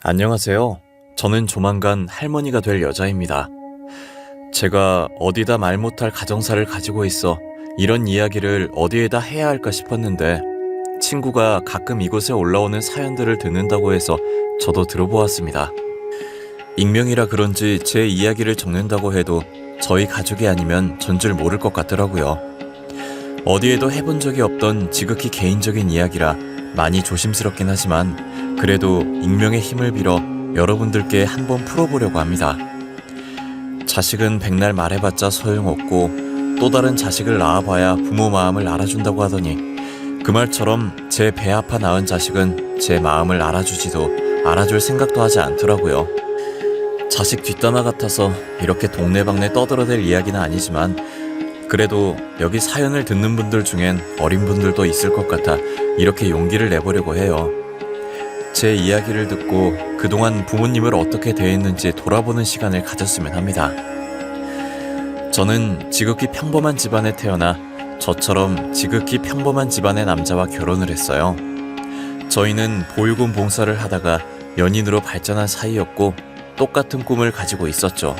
안녕하세요. 저는 조만간 할머니가 될 여자입니다. 제가 어디다 말 못할 가정사를 가지고 있어 이런 이야기를 어디에다 해야 할까 싶었는데 친구가 가끔 이곳에 올라오는 사연들을 듣는다고 해서 저도 들어보았습니다. 익명이라 그런지 제 이야기를 적는다고 해도 저희 가족이 아니면 전줄 모를 것 같더라고요. 어디에도 해본 적이 없던 지극히 개인적인 이야기라 많이 조심스럽긴 하지만 그래도 익명의 힘을 빌어 여러분들께 한번 풀어보려고 합니다. 자식은 백날 말해봤자 소용없고 또 다른 자식을 낳아봐야 부모 마음을 알아준다고 하더니 그 말처럼 제 배 아파 낳은 자식은 제 마음을 알아주지도 알아줄 생각도 하지 않더라고요. 자식 뒷담화 같아서 이렇게 동네방네 떠들어댈 이야기는 아니지만 그래도 여기 사연을 듣는 분들 중엔 어린 분들도 있을 것 같아 이렇게 용기를 내보려고 해요. 제 이야기를 듣고 그동안 부모님을 어떻게 대했는지 돌아보는 시간을 가졌으면 합니다. 저는 지극히 평범한 집안에 태어나 저처럼 지극히 평범한 집안의 남자와 결혼을 했어요. 저희는 보육원 봉사를 하다가 연인으로 발전한 사이였고 똑같은 꿈을 가지고 있었죠.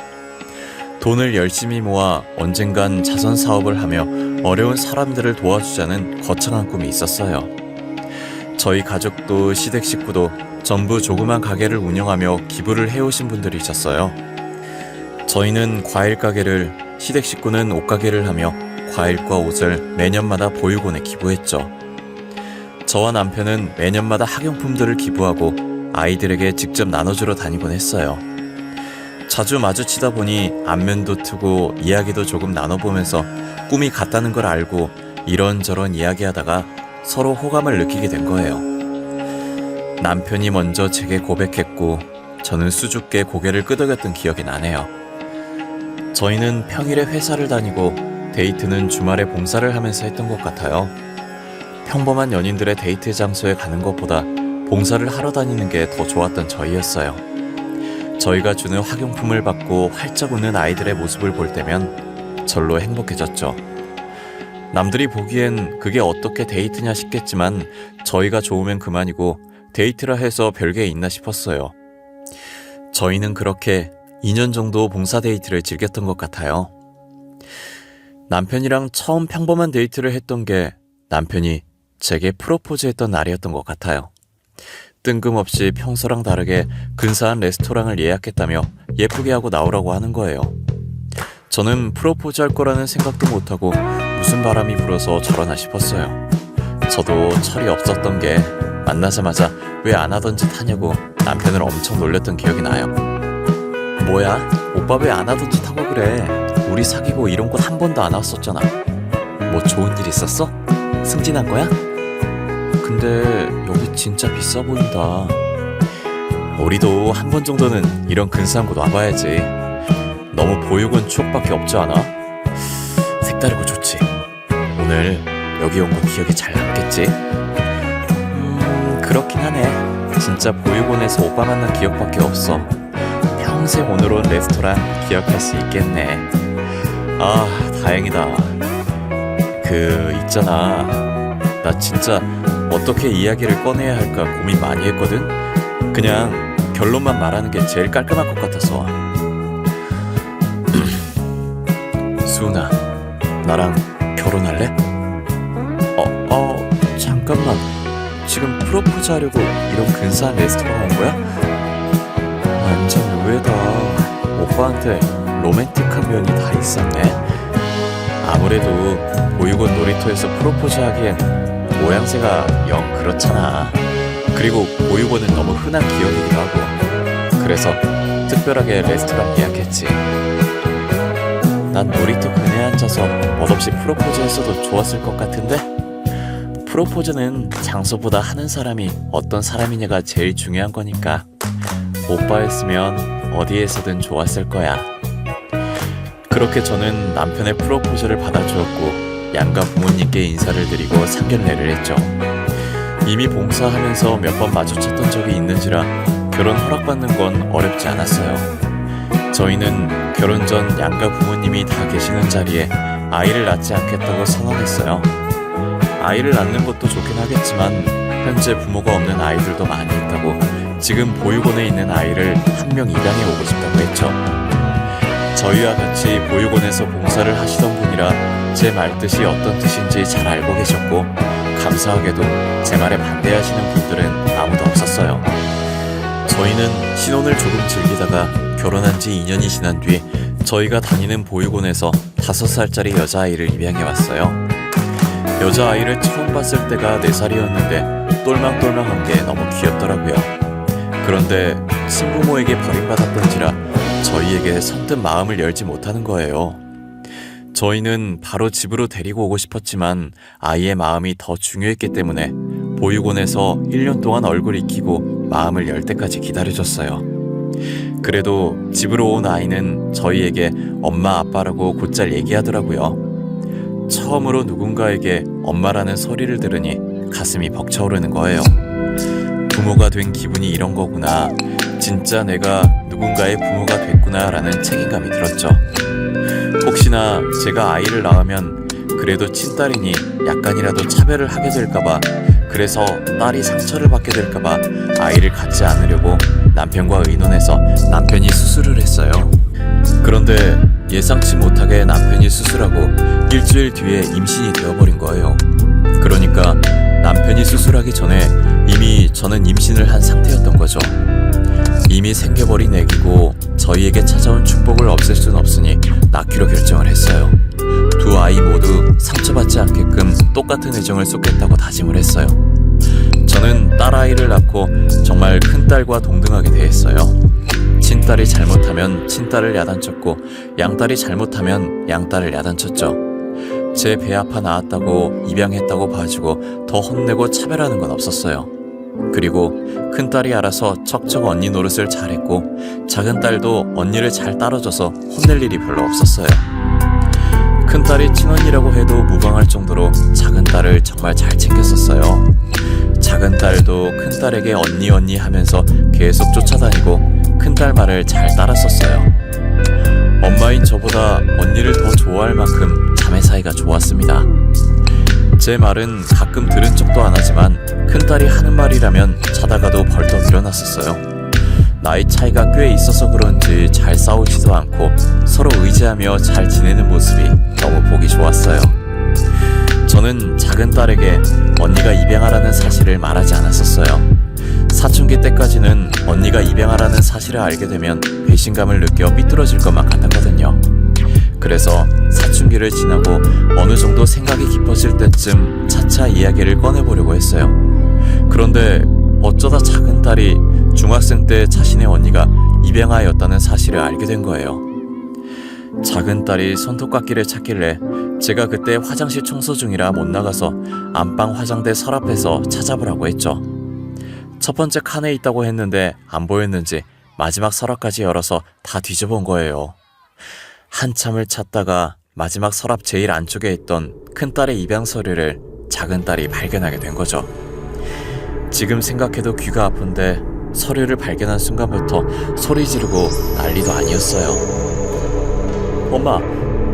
돈을 열심히 모아 언젠간 자선 사업을 하며 어려운 사람들을 도와주자는 거창한 꿈이 있었어요. 저희 가족도 시댁 식구도 전부 조그만 가게를 운영하며 기부를 해오신 분들이셨어요. 저희는 과일 가게를, 시댁 식구는 옷 가게를 하며 과일과 옷을 매년마다 보육원에 기부했죠. 저와 남편은 매년마다 학용품들을 기부하고 아이들에게 직접 나눠주러 다니곤 했어요. 자주 마주치다 보니 안면도 트고 이야기도 조금 나눠보면서 꿈이 같다는 걸 알고 이런저런 이야기하다가 서로 호감을 느끼게 된 거예요. 남편이 먼저 제게 고백했고 저는 수줍게 고개를 끄덕였던 기억이 나네요. 저희는 평일에 회사를 다니고 데이트는 주말에 봉사를 하면서 했던 것 같아요. 평범한 연인들의 데이트 장소에 가는 것보다 봉사를 하러 다니는 게 더 좋았던 저희였어요. 저희가 주는 학용품을 받고 활짝 웃는 아이들의 모습을 볼 때면 절로 행복해졌죠. 남들이 보기엔 그게 어떻게 데이트냐 싶겠지만 저희가 좋으면 그만이고 데이트라 해서 별게 있나 싶었어요. 저희는 그렇게 2년 정도 봉사 데이트를 즐겼던 것 같아요. 남편이랑 처음 평범한 데이트를 했던 게 남편이 제게 프로포즈했던 날이었던 것 같아요. 뜬금없이 평소랑 다르게 근사한 레스토랑을 예약했다며 예쁘게 하고 나오라고 하는 거예요. 저는 프로포즈 할 거라는 생각도 못하고 무슨 바람이 불어서 저러나 싶었어요. 저도 철이 없었던 게 만나자마자 왜 안 하던 짓 하냐고 남편을 엄청 놀렸던 기억이 나요. 뭐야? 오빠 왜 안 하던 짓 하고 그래? 우리 사귀고 이런 곳 한 번도 안 왔었잖아. 뭐 좋은 일 있었어? 승진한 거야? 근데 여기 진짜 비싸 보인다. 우리도 한 번 정도는 이런 근사한 곳 와봐야지. 너무 보육원 추억밖에 없지 않아? 색다르고 좋지. 오늘 여기 온 거 기억이 잘 남겠지? 그렇긴 하네. 진짜 보육원에서 오빠 만난 기억밖에 없어. 평생 오늘 온 레스토랑 기억할 수 있겠네. 아, 다행이다. 있잖아. 나 진짜 어떻게 이야기를 꺼내야 할까 고민 많이 했거든? 그냥 결론만 말하는 게 제일 깔끔할 것 같아서. 수은아, 나랑 결혼할래? 잠깐만. 지금 프로포즈 하려고 이런 근사한 레스토랑 온 거야? 완전 의외다. 오빠한테 로맨틱한 면이 다 있었네. 아무래도 보육원 놀이터에서 프로포즈 하기엔 모양새가 영 그렇잖아. 그리고 보육원은 너무 흔한 기억이기도 하고. 그래서 특별하게 레스토랑 예약했지. 난 놀이터 그네 앉아서 멋없이 프로포즈 했어도 좋았을 것 같은데? 프로포즈는 장소보다 하는 사람이 어떤 사람이냐가 제일 중요한 거니까 오빠였으면 어디에서든 좋았을 거야. 그렇게 저는 남편의 프로포즈를 받아주었고 양가 부모님께 인사를 드리고 상견례를 했죠. 이미 봉사하면서 몇 번 마주쳤던 적이 있는지라 결혼 허락받는 건 어렵지 않았어요. 저희는 결혼 전 양가 부모님이 다 계시는 자리에 아이를 낳지 않겠다고 선언했어요. 아이를 낳는 것도 좋긴 하겠지만 현재 부모가 없는 아이들도 많이 있다고 지금 보육원에 있는 아이를 한 명 입양해 오고 싶다고 했죠. 저희와 같이 보육원에서 봉사를 하시던 분이라 제 말뜻이 어떤 뜻인지 잘 알고 계셨고, 감사하게도 제 말에 반대하시는 분들은 아무도 없었어요. 저희는 신혼을 조금 즐기다가 결혼한 지 2년이 지난 뒤 저희가 다니는 보육원에서 5살짜리 여자아이를 입양해 왔어요. 여자아이를 처음 봤을 때가 4살이었는데 똘망똘망한 게 너무 귀엽더라고요. 그런데 친부모에게 버림받았던지라 저희에게 선뜻 마음을 열지 못하는 거예요. 저희는 바로 집으로 데리고 오고 싶었지만 아이의 마음이 더 중요했기 때문에 보육원에서 1년 동안 얼굴 익히고 마음을 열 때까지 기다려줬어요. 그래도 집으로 온 아이는 저희에게 엄마 아빠라고 곧잘 얘기하더라고요. 처음으로 누군가에게 엄마라는 소리를 들으니 가슴이 벅차오르는 거예요. 부모가 된 기분이 이런 거구나, 진짜 내가 누군가의 부모가 됐구나 라는 책임감이 들었죠. 혹시나 제가 아이를 낳으면 그래도 친딸이니 약간이라도 차별을 하게 될까봐, 그래서 딸이 상처를 받게 될까봐 아이를 갖지 않으려고 남편과 의논해서 남편이 수술을 했어요. 그런데 예상치 못하게 남편이 수술하고 일주일 뒤에 임신이 되어버린 거예요. 그러니까 남편이 수술하기 전에 이미 저는 임신을 한 상태였던 거죠. 이미 생겨버린 애기고 저희에게 찾아온 축복을 없앨 순 없으니 낳기로 결정을 했어요. 두 아이 모두 상처받지 않게끔 똑같은 애정을 쏟겠다고 다짐을 했어요. 저는 딸아이를 낳고 정말 큰딸과 동등하게 대했어요. 친딸이 잘못하면 친딸을 야단쳤고 양딸이 잘못하면 양딸을 야단쳤죠. 제 배 아파 낳았다고 입양했다고 봐주고 더 혼내고 차별하는 건 없었어요. 그리고 큰딸이 알아서 척척 언니 노릇을 잘했고 작은딸도 언니를 잘 따라줘서 혼낼 일이 별로 없었어요. 큰딸이 친언니라고 해도 무방할 정도로 작은딸을 정말 잘 챙겼었어요. 작은딸도 큰딸에게 언니 하면서 계속 쫓아다니고 큰딸 말을 잘 따랐었어요. 엄마인 저보다 언니를 더 좋아할 만큼 자매 사이가 좋았습니다. 제 말은 가끔 들은 척도 안 하지만 큰딸이 하는 말이라면 자다가도 벌떡 일어났었어요. 나이 차이가 꽤 있어서 그런지 잘 싸우지도 않고 서로 의지하며 잘 지내는 모습이 너무 보기 좋았어요. 저는 작은딸에게 언니가 입양하라는 사실을 말하지 않았었어요. 사춘기 때까지는 언니가 입양하라는 사실을 알게 되면 배신감을 느껴 삐뚤어질 것만 같았거든요. 그래서 사춘기를 지나고 어느 정도 생각이 깊어질 때쯤 차차 이야기를 꺼내보려고 했어요. 그런데 어쩌다 작은딸이 중학생 때 자신의 언니가 입양아였다는 사실을 알게 된 거예요. 작은딸이 손톱깎이를 찾길래 제가 그때 화장실 청소 중이라 못 나가서 안방 화장대 서랍에서 찾아보라고 했죠. 첫 번째 칸에 있다고 했는데 안 보였는지 마지막 서랍까지 열어서 다 뒤져본 거예요. 한참을 찾다가 마지막 서랍 제일 안쪽에 있던 큰딸의 입양 서류를 작은딸이 발견하게 된 거죠. 지금 생각해도 귀가 아픈데 서류를 발견한 순간부터 소리 지르고 난리도 아니었어요. 엄마,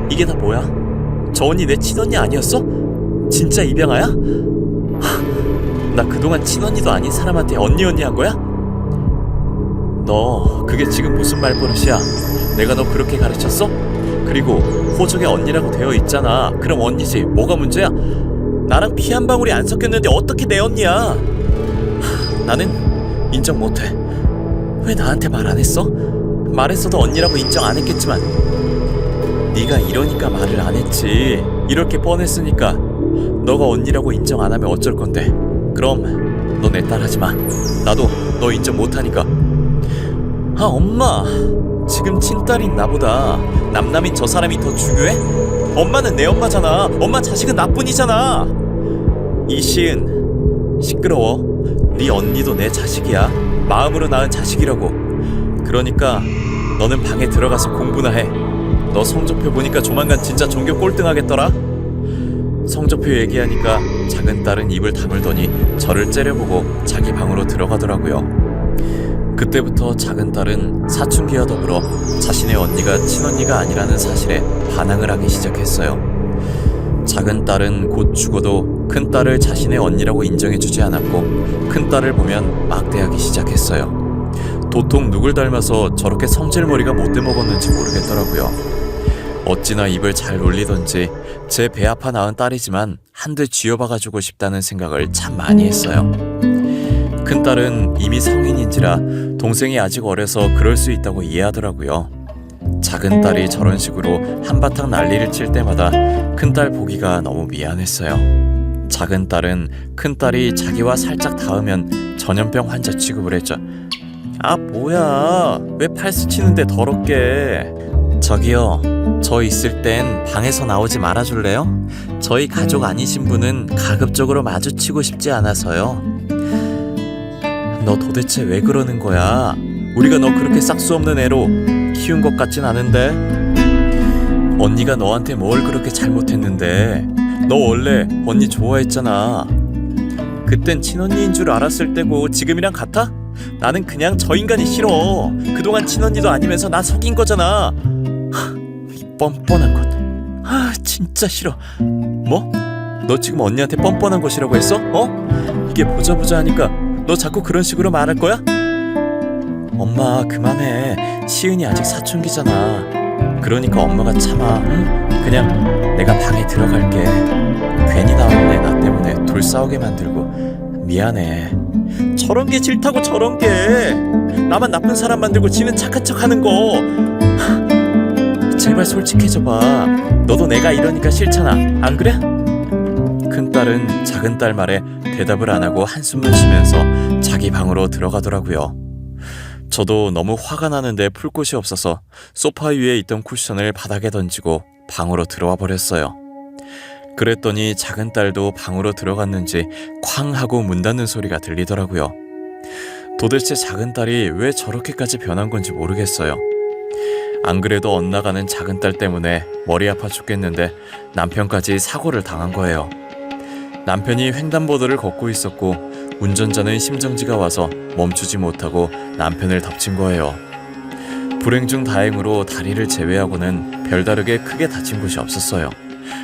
이게 다 뭐야? 저 언니 내 친언니 아니었어? 진짜 입양아야? 나 그동안 친언니도 아닌 사람한테 언니 한 거야? 너 그게 지금 무슨 말버릇이야? 내가 너 그렇게 가르쳤어? 그리고 호적에 언니라고 되어 있잖아. 그럼 언니지, 뭐가 문제야? 나랑 피 한 방울이 안 섞였는데 어떻게 내 언니야? 나는 인정 못해. 왜 나한테 말 안 했어? 말했어도 언니라고 인정 안 했겠지만 네가 이러니까 말을 안 했지. 이렇게 뻔했으니까. 너가 언니라고 인정 안 하면 어쩔 건데. 그럼 너 내 딸 하지 마. 나도 너 인정 못하니까. 아, 엄마, 지금 친딸인 나보다 남남인 저 사람이 더 중요해? 엄마는 내 엄마잖아. 엄마 자식은 나뿐이잖아. 이시은, 시끄러워. 네 언니도 내 자식이야. 마음으로 낳은 자식이라고. 그러니까 너는 방에 들어가서 공부나 해. 너 성적표 보니까 조만간 진짜 전교 꼴등하겠더라. 성적표 얘기하니까 작은딸은 입을 다물더니 저를 째려보고 자기 방으로 들어가더라고요. 그때부터 작은딸은 사춘기와 더불어 자신의 언니가 친언니가 아니라는 사실에 반항을 하기 시작했어요. 작은딸은 곧 죽어도 큰딸을 자신의 언니라고 인정해주지 않았고 큰딸을 보면 막대하기 시작했어요. 도통 누굴 닮아서 저렇게 성질머리가 못돼 먹었는지 모르겠더라고요. 어찌나 입을 잘 놀리던지 제 배 아파 낳은 딸이지만 한 대 쥐어박아주고 싶다는 생각을 참 많이 했어요. 큰딸은 이미 성인인지라 동생이 아직 어려서 그럴 수 있다고 이해하더라고요. 작은 딸이 저런 식으로 한바탕 난리를 칠 때마다 큰딸 보기가 너무 미안했어요. 작은 딸은 큰딸이 자기와 살짝 닿으면 전염병 환자 취급을 했죠. 아 뭐야, 왜 팔스 치는데 더럽게. 저기요, 저 있을 땐 방에서 나오지 말아줄래요? 저희 가족 아니신 분은 가급적으로 마주치고 싶지 않아서요. 너 도대체 왜 그러는 거야? 우리가 너 그렇게 싹수 없는 애로 키운 것 같진 않은데. 언니가 너한테 뭘 그렇게 잘못했는데. 너 원래 언니 좋아했잖아. 그땐 친언니인 줄 알았을 때고 지금이랑 같아? 나는 그냥 저 인간이 싫어. 그동안 친언니도 아니면서 나 속인 거잖아. 이 뻔뻔한 것. 진짜 싫어. 뭐? 너 지금 언니한테 뻔뻔한 것이라고 했어? 이게 보자 하니까 너 자꾸 그런 식으로 말할 거야? 엄마 그만해. 시은이 아직 사춘기잖아. 그러니까 엄마가 참아. 응? 그냥 내가 방에 들어갈게. 괜히 나온 애 나 때문에 둘 싸우게 만들고 미안해. 저런 게 싫다고. 저런 게 나만 나쁜 사람 만들고 지는 착한 척 하는 거. 제발 솔직해져봐. 너도 내가 이러니까 싫잖아, 안 그래? 큰딸은 작은딸 말에 대답을 안 하고 한숨을 쉬면서 자기 방으로 들어가더라고요. 저도 너무 화가 나는데 풀 곳이 없어서 소파 위에 있던 쿠션을 바닥에 던지고 방으로 들어와 버렸어요. 그랬더니 작은딸도 방으로 들어갔는지 쾅 하고 문 닫는 소리가 들리더라고요. 도대체 작은딸이 왜 저렇게까지 변한 건지 모르겠어요. 안 그래도 엇나가는 작은딸 때문에 머리 아파 죽겠는데 남편까지 사고를 당한 거예요. 남편이 횡단보도를 걷고 있었고 운전자는 심정지가 와서 멈추지 못하고 남편을 덮친 거예요. 불행 중 다행으로 다리를 제외하고는 별다르게 크게 다친 곳이 없었어요.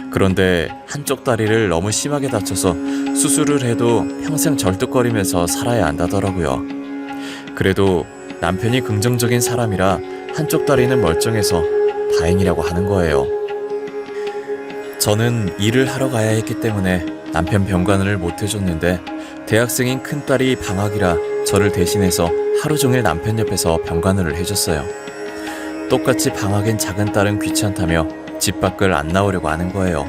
그런데 한쪽 다리를 너무 심하게 다쳐서 수술을 해도 평생 절뚝거리면서 살아야 한다더라고요. 그래도 남편이 긍정적인 사람이라 한쪽 다리는 멀쩡해서 다행이라고 하는 거예요. 저는 일을 하러 가야 했기 때문에 남편 병간을 못 해줬는데 대학생인 큰딸이 방학이라 저를 대신해서 하루 종일 남편 옆에서 병간호를 해줬어요. 똑같이 방학엔 작은딸은 귀찮다며 집 밖을 안 나오려고 하는 거예요.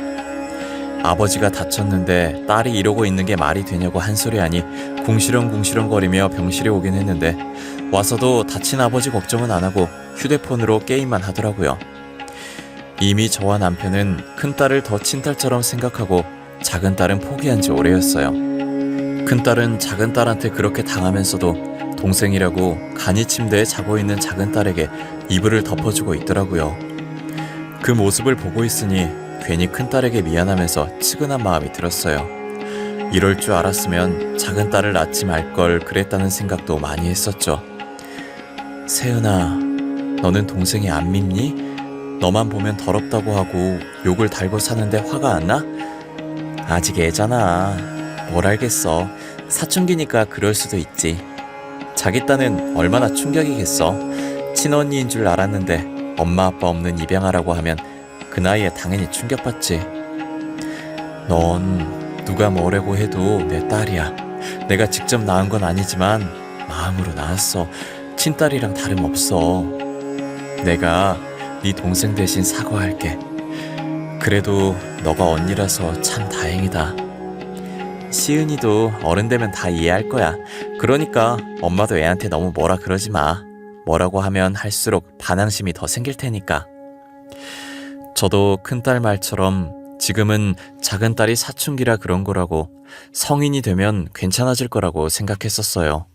아버지가 다쳤는데 딸이 이러고 있는 게 말이 되냐고 한 소리 하니 궁시렁궁시렁거리며 병실에 오긴 했는데 와서도 다친 아버지 걱정은 안 하고 휴대폰으로 게임만 하더라고요. 이미 저와 남편은 큰딸을 더 친딸처럼 생각하고 작은딸은 포기한 지 오래였어요. 큰딸은 작은딸한테 그렇게 당하면서도 동생이라고 간이 침대에 자고 있는 작은딸에게 이불을 덮어주고 있더라고요. 그 모습을 보고 있으니 괜히 큰딸에게 미안하면서 측은한 마음이 들었어요. 이럴 줄 알았으면 작은딸을 낳지 말걸 그랬다는 생각도 많이 했었죠. 세은아, 너는 동생이 안 밉니? 너만 보면 더럽다고 하고 욕을 달고 사는데 화가 안 나? 아직 애잖아. 뭘 알겠어. 사춘기니까 그럴 수도 있지. 자기 딴은 얼마나 충격이겠어. 친언니인 줄 알았는데 엄마 아빠 없는 입양아라고 하면 그 나이에 당연히 충격받지. 넌 누가 뭐라고 해도 내 딸이야. 내가 직접 낳은 건 아니지만 마음으로 낳았어. 친딸이랑 다름없어. 내가 네 동생 대신 사과할게. 그래도 너가 언니라서 참 다행이다. 시은이도 어른 되면 다 이해할 거야. 그러니까 엄마도 애한테 너무 뭐라 그러지 마. 뭐라고 하면 할수록 반항심이 더 생길 테니까. 저도 큰딸 말처럼 지금은 작은딸이 사춘기라 그런 거라고, 성인이 되면 괜찮아질 거라고 생각했었어요.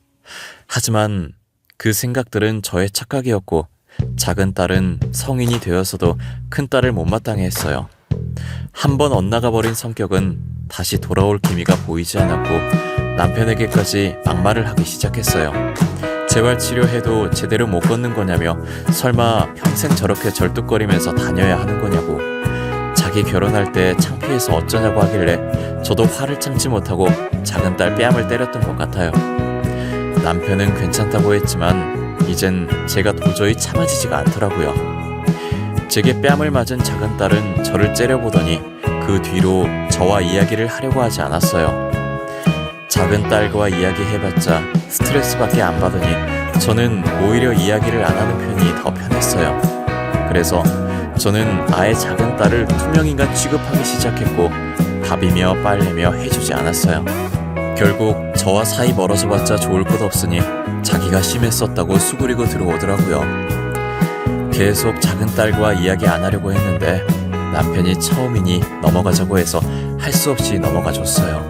하지만 그 생각들은 저의 착각이었고 작은딸은 성인이 되어서도 큰딸을 못마땅해 했어요. 한번 엇나가 버린 성격은 다시 돌아올 기미가 보이지 않았고 남편에게까지 막말을 하기 시작했어요. 재활치료해도 제대로 못 걷는 거냐며, 설마 평생 저렇게 절뚝거리면서 다녀야 하는 거냐고, 자기 결혼할 때 창피해서 어쩌냐고 하길래 저도 화를 참지 못하고 작은딸 뺨을 때렸던 것 같아요. 남편은 괜찮다고 했지만 이젠 제가 도저히 참아지지가 않더라고요. 제게 뺨을 맞은 작은 딸은 저를 째려보더니 그 뒤로 저와 이야기를 하려고 하지 않았어요. 작은 딸과 이야기해봤자 스트레스밖에 안 받으니 저는 오히려 이야기를 안 하는 편이 더 편했어요. 그래서 저는 아예 작은 딸을 투명인간 취급하기 시작했고 밥이며 빨래며 해주지 않았어요. 결국 저와 사이 멀어져봤자 좋을 것 없으니 자기가 심했었다고 수그리고 들어오더라고요. 계속 작은 딸과 이야기 안 하려고 했는데 남편이 처음이니 넘어가자고 해서 할 수 없이 넘어가 줬어요.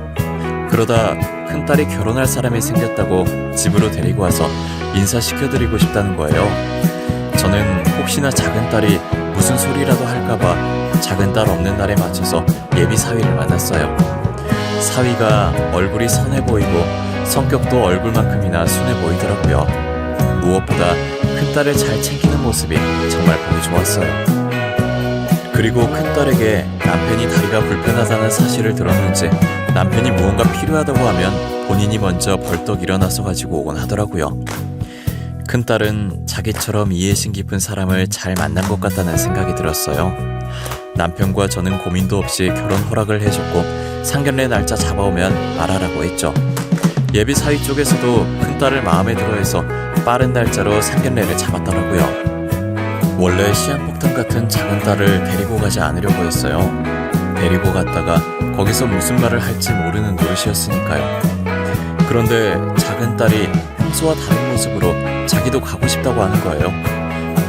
그러다 큰딸이 결혼할 사람이 생겼다고 집으로 데리고 와서 인사시켜드리고 싶다는 거예요. 저는 혹시나 작은 딸이 무슨 소리라도 할까봐 작은 딸 없는 날에 맞춰서 예비 사위를 만났어요. 사위가 얼굴이 선해 보이고 성격도 얼굴만큼이나 순해 보이더라고요. 무엇보다 큰딸을 잘 챙기는 모습이 정말 보기 좋았어요. 그리고 큰딸에게 남편이 다리가 불편하다는 사실을 들었는지 남편이 무언가 필요하다고 하면 본인이 먼저 벌떡 일어나서 가지고 오곤 하더라고요. 큰딸은 자기처럼 이해심 깊은 사람을 잘 만난 것 같다는 생각이 들었어요. 남편과 저는 고민도 없이 결혼 허락을 해줬고 상견례 날짜 잡아오면 말하라고 했죠. 예비 사위 쪽에서도 큰딸을 마음에 들어해서 빠른 날짜로 상견례를 잡았더라고요. 원래 시한폭탄 같은 작은 딸을 데리고 가지 않으려고 했어요. 데리고 갔다가 거기서 무슨 말을 할지 모르는 노릇이었으니까요. 그런데 작은 딸이 평소와 다른 모습으로 자기도 가고 싶다고 하는 거예요.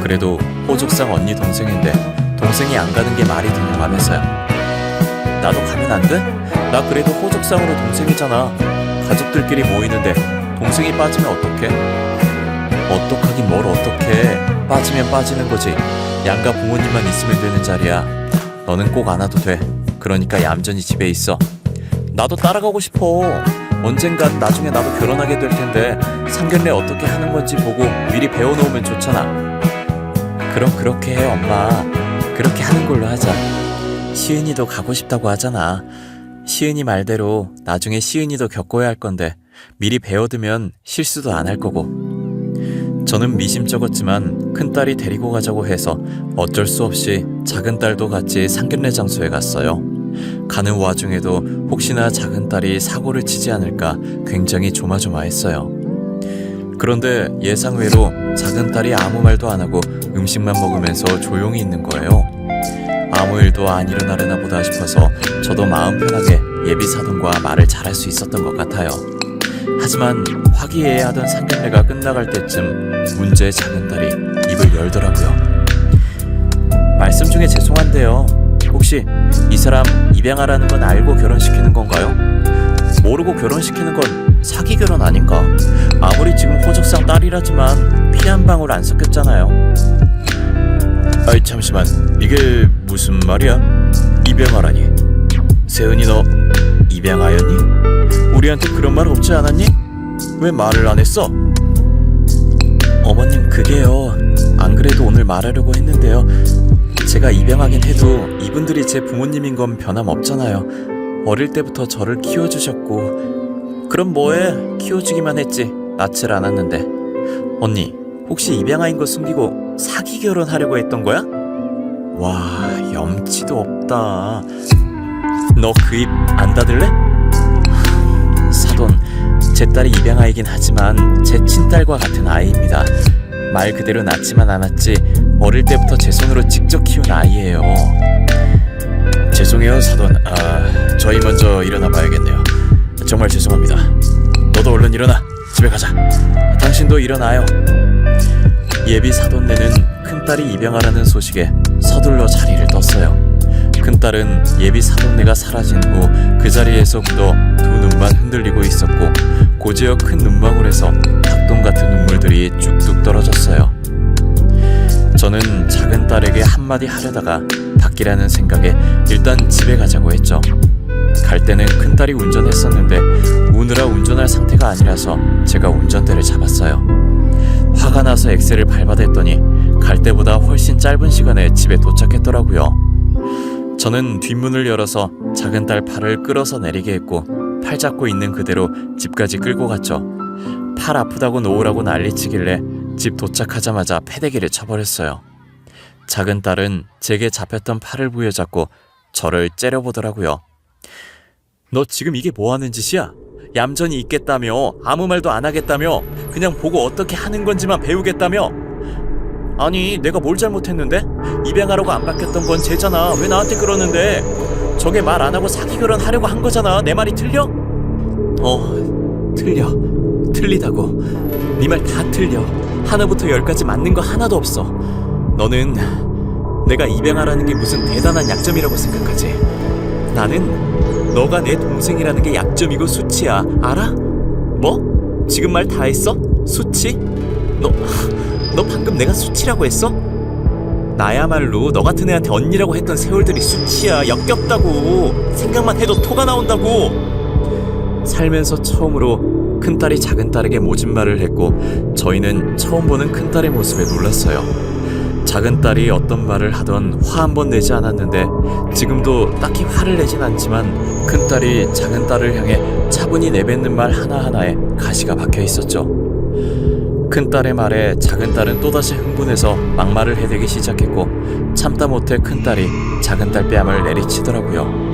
그래도 호족상 언니 동생인데 동생이 안 가는 게 말이 되냐고 하면서요. 나도 가면 안 돼? 나 그래도 호족상으로 동생이잖아. 가족들끼리 모이는데 동생이 빠지면 어떡해? 어떡하긴 뭘 어떡해. 빠지면 빠지는 거지. 양가 부모님만 있으면 되는 자리야. 너는 꼭 안 와도 돼. 그러니까 얌전히 집에 있어. 나도 따라가고 싶어. 언젠간 나중에 나도 결혼하게 될 텐데 상견례 어떻게 하는 건지 보고 미리 배워놓으면 좋잖아. 그럼 그렇게 해 엄마. 그렇게 하는 걸로 하자. 시은이도 가고 싶다고 하잖아. 시은이 말대로 나중에 시은이도 겪어야 할 건데 미리 배워두면 실수도 안 할 거고. 저는 미심쩍었지만 큰딸이 데리고 가자고 해서 어쩔 수 없이 작은딸도 같이 상견례 장소에 갔어요. 가는 와중에도 혹시나 작은딸이 사고를 치지 않을까 굉장히 조마조마했어요. 그런데 예상외로 작은딸이 아무 말도 안 하고 음식만 먹으면서 조용히 있는 거예요. 아무 일도 안 일어나려나 보다 싶어서 저도 마음 편하게 예비 사돈과 말을 잘할 수 있었던 것 같아요. 하지만 화기애애하던 상견례가 끝나갈 때쯤 문제의 작은 딸이 입을 열더라고요. 말씀 중에 죄송한데요. 혹시 이 사람 입양하라는 건 알고 결혼시키는 건가요? 모르고 결혼시키는 건 사기 결혼 아닌가? 아무리 지금 호적상 딸이라지만 피 한 방울 안 섞였잖아요. 아이 잠시만, 이게 무슨 말이야? 입양하라니. 세은이 너 입양하였니? 우리한테 그런 말 없지 않았니? 왜 말을 안 했어? 어머님 그게요. 안 그래도 오늘 말하려고 했는데요. 제가 입양하긴 해도 이분들이 제 부모님인 건 변함없잖아요. 어릴 때부터 저를 키워주셨고. 그럼 뭐해? 키워주기만 했지 낳질 않았는데. 언니 혹시 입양아인 거 숨기고 사기 결혼하려고 했던 거야? 와 염치도 없다. 너 그 입 안 닫을래? 사돈, 제 딸이 입양아이긴 하지만 제 친딸과 같은 아이입니다. 말 그대로 낳지만 않았지 어릴 때부터 제 손으로 직접 키운 아이예요. 죄송해요 사돈. 저희 먼저 일어나 봐야겠네요. 정말 죄송합니다. 너도 얼른 일어나. 집에 가자. 당신도 일어나요. 예비 사돈네는 큰딸이 입양하라는 소식에 서둘러 자리를 떴어요. 큰딸은 예비 사돈네가 사라진 후 그 자리에서 굳어 두 눈만 흔들리고 있었고 고지어 큰 눈망울에서 닭똥 같은 눈물들이 쭉쭉 떨어졌어요. 저는 작은 딸에게 한마디 하려다가 바뀌라는 생각에 일단 집에 가자고 했죠. 갈 때는 큰딸이 운전했었는데 우느라 운전할 상태가 아니라서 제가 운전대를 잡았어요. 화가 나서 엑셀을 밟아댔더니 갈 때보다 훨씬 짧은 시간에 집에 도착했더라고요. 저는 뒷문을 열어서 작은 딸 팔을 끌어서 내리게 했고 팔 잡고 있는 그대로 집까지 끌고 갔죠. 팔 아프다고 놓으라고 난리치길래 집 도착하자마자 패대기를 쳐버렸어요. 작은 딸은 제게 잡혔던 팔을 부여잡고 저를 째려보더라고요. 너 지금 이게 뭐 하는 짓이야? 얌전히 있겠다며, 아무 말도 안 하겠다며, 그냥 보고 어떻게 하는 건지만 배우겠다며. 아니, 내가 뭘 잘못했는데? 입양하라고 안 바뀌었던 건 쟤잖아. 왜 나한테 그러는데? 저게 말 안 하고 사기 결혼하려고 한 거잖아. 내 말이 틀려? 틀려. 틀리다고. 네 말 다 틀려. 하나부터 열까지 맞는 거 하나도 없어. 너는 내가 입양하라는 게 무슨 대단한 약점이라고 생각하지? 나는 너가 내 동생이라는 게 약점이고 수치야. 알아? 뭐? 지금 말 다 했어? 수치? 너 방금 내가 수치라고 했어? 나야말로 너 같은 애한테 언니라고 했던 세월들이 수치야. 역겹다고. 생각만 해도 토가 나온다고. 살면서 처음으로 큰딸이 작은딸에게 모진 말을 했고 저희는 처음 보는 큰딸의 모습에 놀랐어요. 작은딸이 어떤 말을 하던 화 한 번 내지 않았는데 지금도 딱히 화를 내진 않지만 큰딸이 작은딸을 향해 차분히 내뱉는 말 하나하나에 가시가 박혀 있었죠. 큰딸의 말에 작은딸은 또다시 흥분해서 막말을 해대기 시작했고 참다 못해 큰딸이 작은딸 뺨을 내리치더라고요.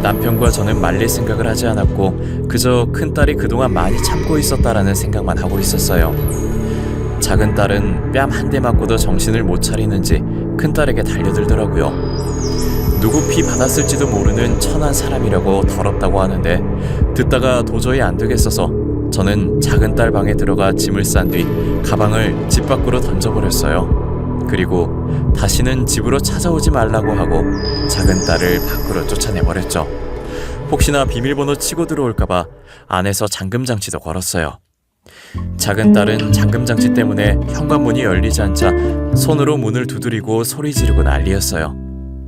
남편과 저는 말릴 생각을 하지 않았고 그저 큰딸이 그동안 많이 참고 있었다라는 생각만 하고 있었어요. 작은딸은 뺨 한 대 맞고도 정신을 못 차리는지 큰딸에게 달려들더라고요. 누구 피 받았을지도 모르는 천한 사람이라고 더럽다고 하는데 듣다가 도저히 안 되겠어서 저는 작은딸 방에 들어가 짐을 싼 뒤 가방을 집 밖으로 던져버렸어요. 그리고 다시는 집으로 찾아오지 말라고 하고 작은딸을 밖으로 쫓아내버렸죠. 혹시나 비밀번호 치고 들어올까봐 안에서 잠금장치도 걸었어요. 작은딸은 잠금장치 때문에 현관문이 열리지 않자 손으로 문을 두드리고 소리 지르고 난리였어요.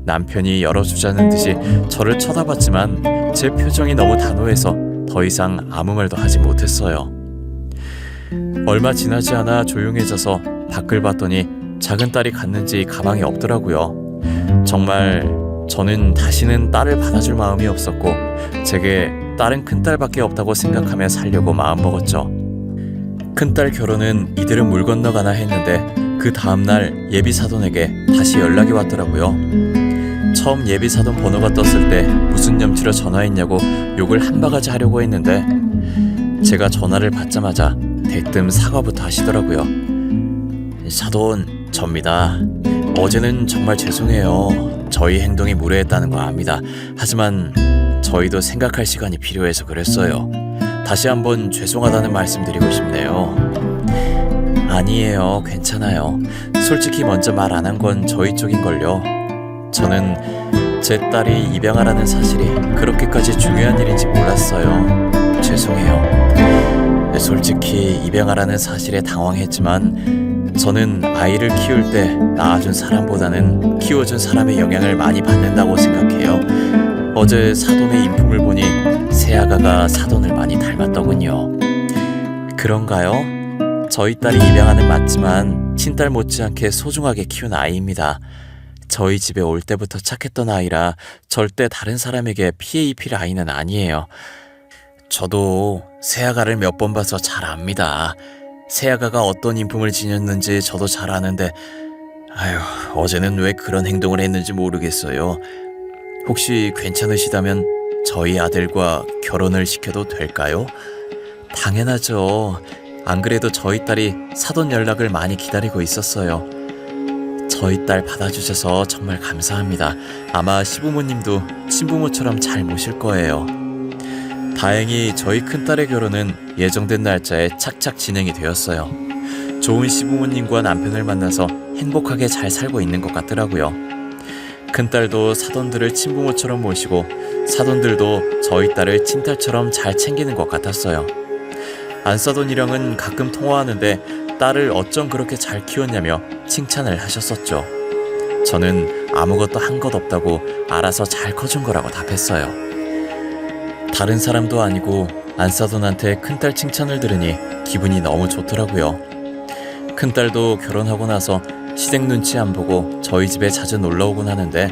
남편이 열어주자는 듯이 저를 쳐다봤지만 제 표정이 너무 단호해서 더 이상 아무 말도 하지 못했어요. 얼마 지나지 않아 조용해져서 밖을 봤더니 작은딸이 갔는지 가방이 없더라고요. 정말 저는 다시는 딸을 받아줄 마음이 없었고 제게 딸은 큰딸밖에 없다고 생각하며 살려고 마음먹었죠. 큰딸 결혼은 이들은 물 건너가나 했는데 그 다음날 예비사돈에게 다시 연락이 왔더라고요. 처음 예비사돈 번호가 떴을 때 무슨 염치로 전화했냐고 욕을 한 바가지 하려고 했는데 제가 전화를 받자마자 대뜸 사과부터 하시더라고요. 사돈, 접니다. 어제는 정말 죄송해요. 저희 행동이 무례했다는 거 압니다. 하지만 저희도 생각할 시간이 필요해서 그랬어요. 다시 한번 죄송하다는 말씀 드리고 싶네요. 아니에요. 괜찮아요. 솔직히 먼저 말 안 한 건 저희 쪽인걸요. 저는 제 딸이 입양하라는 사실이 그렇게까지 중요한 일인지 몰랐어요. 죄송해요. 솔직히 입양하라는 사실에 당황했지만 저는 아이를 키울 때 낳아준 사람보다는 키워준 사람의 영향을 많이 받는다고 생각해요. 어제 사돈의 인품을 보니 새아가가 사돈을 많이 닮았더군요. 그런가요? 저희 딸이 입양하는 맞지만 친딸 못지않게 소중하게 키운 아이입니다. 저희 집에 올 때부터 착했던 아이라 절대 다른 사람에게 피해 입힐 아이는 아니에요. 저도 새아가를 몇 번 봐서 잘 압니다. 새아가가 어떤 인품을 지녔는지 저도 잘 아는데 어제는 왜 그런 행동을 했는지 모르겠어요. 혹시 괜찮으시다면 저희 아들과 결혼을 시켜도 될까요? 당연하죠. 안 그래도 저희 딸이 사돈 연락을 많이 기다리고 있었어요. 저희 딸 받아주셔서 정말 감사합니다. 아마 시부모님도 친부모처럼 잘 모실 거예요. 다행히 저희 큰딸의 결혼은 예정된 날짜에 착착 진행이 되었어요. 좋은 시부모님과 남편을 만나서 행복하게 잘 살고 있는 것 같더라고요. 큰딸도 사돈들을 친부모처럼 모시고 사돈들도 저희 딸을 친딸처럼 잘 챙기는 것 같았어요. 안사돈이랑은 가끔 통화하는데 딸을 어쩜 그렇게 잘 키웠냐며 칭찬을 하셨었죠. 저는 아무것도 한 것 없다고 알아서 잘 커준 거라고 답했어요. 다른 사람도 아니고 안사돈한테 큰딸 칭찬을 들으니 기분이 너무 좋더라고요. 큰딸도 결혼하고 나서 시댁 눈치 안 보고 저희 집에 자주 놀러오곤 하는데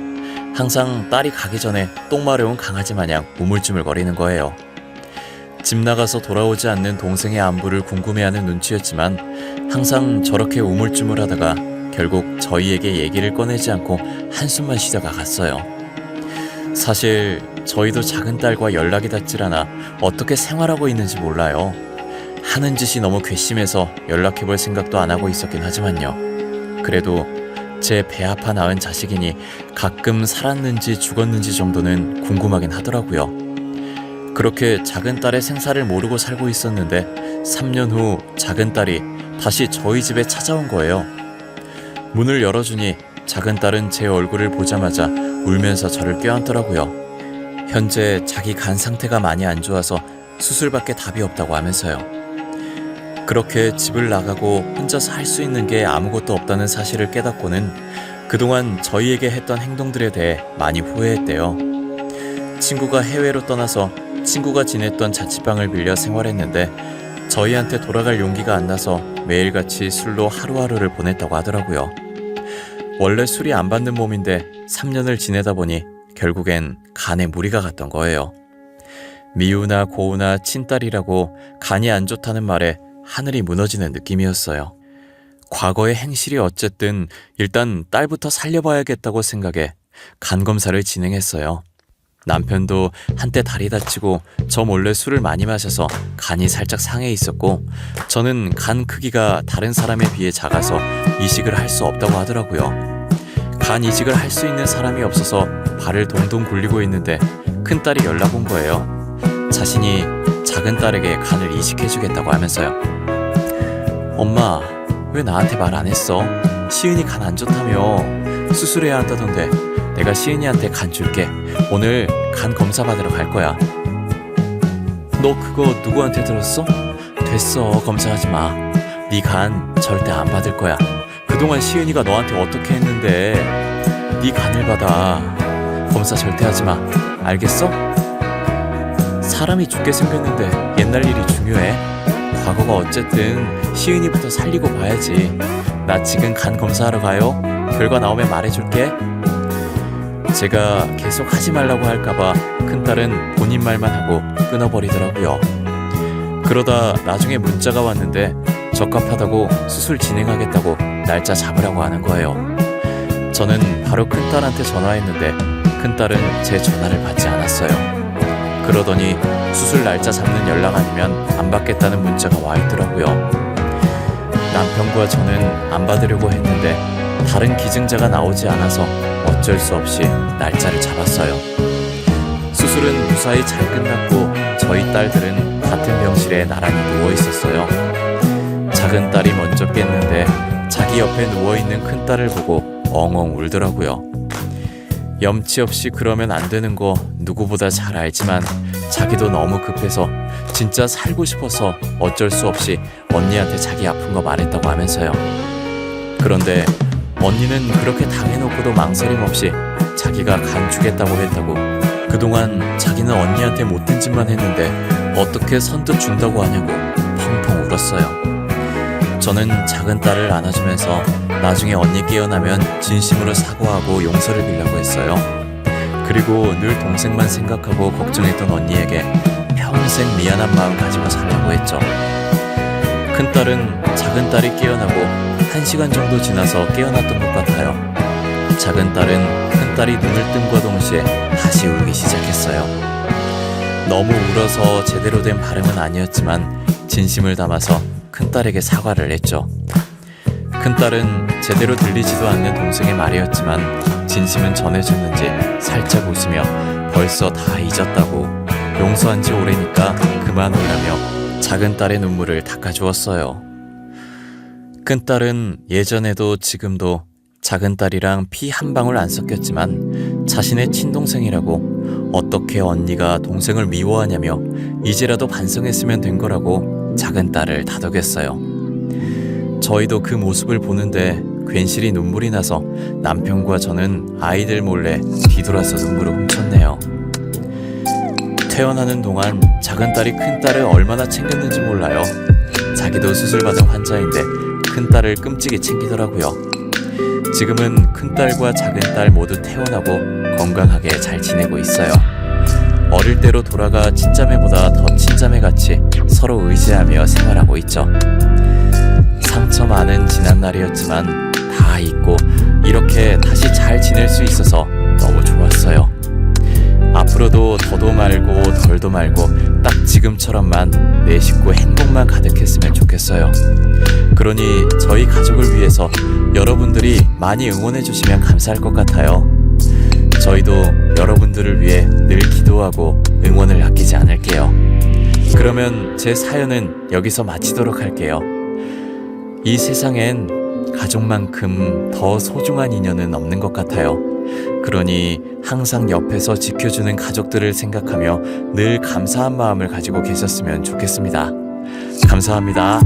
항상 딸이 가기 전에 똥 마려운 강아지 마냥 우물쭈물거리는 거예요. 집 나가서 돌아오지 않는 동생의 안부를 궁금해하는 눈치였지만 항상 저렇게 우물쭈물하다가 결국 저희에게 얘기를 꺼내지 않고 한숨만 쉬다가 갔어요. 사실 저희도 작은 딸과 연락이 닿질 않아 어떻게 생활하고 있는지 몰라요. 하는 짓이 너무 괘씸해서 연락해볼 생각도 안 하고 있었긴 하지만요. 그래도 제 배 아파 낳은 자식이니 가끔 살았는지 죽었는지 정도는 궁금하긴 하더라고요. 그렇게 작은 딸의 생사를 모르고 살고 있었는데 3년 후 작은 딸이 다시 저희 집에 찾아온 거예요. 문을 열어주니 작은 딸은 제 얼굴을 보자마자 울면서 저를 껴안더라고요. 현재 자기 간 상태가 많이 안 좋아서 수술밖에 답이 없다고 하면서요. 그렇게 집을 나가고 혼자서 할 수 있는 게 아무것도 없다는 사실을 깨닫고는 그동안 저희에게 했던 행동들에 대해 많이 후회했대요. 친구가 해외로 떠나서 친구가 지냈던 자취방을 빌려 생활했는데 저희한테 돌아갈 용기가 안 나서 매일같이 술로 하루하루를 보냈다고 하더라고요. 원래 술이 안 받는 몸인데 3년을 지내다 보니 결국엔 간에 무리가 갔던 거예요. 미우나 고우나 친딸이라고 간이 안 좋다는 말에 하늘이 무너지는 느낌이었어요. 과거의 행실이 어쨌든 일단 딸부터 살려봐야겠다고 생각해 간 검사를 진행했어요. 남편도 한때 다리 다치고 저 몰래 술을 많이 마셔서 간이 살짝 상해 있었고 저는 간 크기가 다른 사람에 비해 작아서 이식을 할 수 없다고 하더라고요. 간 이식을 할 수 있는 사람이 없어서 발을 동동 굴리고 있는데 큰딸이 연락 온 거예요. 자신이 작은 딸에게 간을 이식해주겠다고 하면서요. 엄마, 왜 나한테 말 안 했어? 시은이 간 안 좋다며. 수술해야 한다던데 내가 시은이한테 간 줄게. 오늘 간 검사 받으러 갈 거야. 너 그거 누구한테 들었어? 됐어, 검사하지 마. 네 간 절대 안 받을 거야. 그동안 시은이가 너한테 어떻게 했는데. 네 간을 받아. 검사 절대 하지 마. 알겠어? 사람이 죽게 생겼는데 옛날 일이 중요해? 과거가 어쨌든 시은이부터 살리고 봐야지. 나 지금 간 검사하러 가요. 결과 나오면 말해줄게. 제가 계속 하지 말라고 할까봐 큰딸은 본인 말만 하고 끊어버리더라고요. 그러다 나중에 문자가 왔는데 적합하다고 수술 진행하겠다고 날짜 잡으라고 하는 거예요. 저는 바로 큰딸한테 전화했는데 큰딸은 제 전화를 받지 않았어요. 그러더니 수술 날짜 잡는 연락 아니면 안 받겠다는 문자가 와 있더라고요. 남편과 저는 안 받으려고 했는데 다른 기증자가 나오지 않아서 어쩔 수 없이 날짜를 잡았어요. 수술은 무사히 잘 끝났고 저희 딸들은 같은 병실에 나란히 누워 있었어요. 작은 딸이 먼저 깼는데 자기 옆에 누워있는 큰 딸을 보고 엉엉 울더라고요. 염치 없이 그러면 안 되는 거 누구보다 잘 알지만 자기도 너무 급해서 진짜 살고 싶어서 어쩔 수 없이 언니한테 자기 아픈 거 말했다고 하면서요. 그런데 언니는 그렇게 당해놓고도 망설임 없이 자기가 간 주겠다고 했다고, 그동안 자기는 언니한테 못된 짓만 했는데 어떻게 선뜻 준다고 하냐고 펑펑 울었어요. 저는 작은 딸을 안아주면서 나중에 언니 깨어나면 진심으로 사과하고 용서를 빌려고 했어요. 그리고 늘 동생만 생각하고 걱정했던 언니에게 평생 미안한 마음 가지고 살라고 했죠. 큰딸은 작은 딸이 깨어나고 1시간 정도 지나서 깨어났던 것 같아요. 작은 딸은 큰딸이 눈을 뜸과 동시에 다시 울기 시작했어요. 너무 울어서 제대로 된 발음은 아니었지만 진심을 담아서 큰딸에게 사과를 했죠. 큰딸은 제대로 들리지도 않는 동생의 말이었지만 진심은 전해졌는지 살짝 웃으며 벌써 다 잊었다고, 용서한 지 오래니까 그만 울라며 작은 딸의 눈물을 닦아주었어요. 큰딸은 예전에도 지금도 작은 딸이랑 피 한 방울 안 섞였지만 자신의 친동생이라고, 어떻게 언니가 동생을 미워하냐며 이제라도 반성했으면 된 거라고 작은 딸을 다독였어요. 저희도 그 모습을 보는데 괜시리 눈물이 나서 남편과 저는 아이들 몰래 뒤돌아서 눈물을 훔쳤네요. 퇴원하는 동안 작은 딸이 큰 딸을 얼마나 챙겼는지 몰라요. 자기도 수술받은 환자인데 큰 딸을 끔찍이 챙기더라고요. 지금은 큰 딸과 작은 딸 모두 퇴원하고 건강하게 잘 지내고 있어요. 어릴 때로 돌아가 친자매보다 더 친자매같이 서로 의지하며 생활하고 있죠. 상처 많은 지난날이었지만 다 잊고 이렇게 다시 잘 지낼 수 있어서 너무 좋았어요. 앞으로도 더도 말고 덜도 말고 딱 지금처럼만 내 식구 행복만 가득했으면 좋겠어요. 그러니 저희 가족을 위해서 여러분들이 많이 응원해 주시면 감사할 것 같아요. 저희도 여러분들을 위해 늘 기도하고 응원을 아끼지 않을게요. 그러면 제 사연은 여기서 마치도록 할게요. 이 세상엔 가족만큼 더 소중한 인연은 없는 것 같아요. 그러니 항상 옆에서 지켜주는 가족들을 생각하며 늘 감사한 마음을 가지고 계셨으면 좋겠습니다. 감사합니다.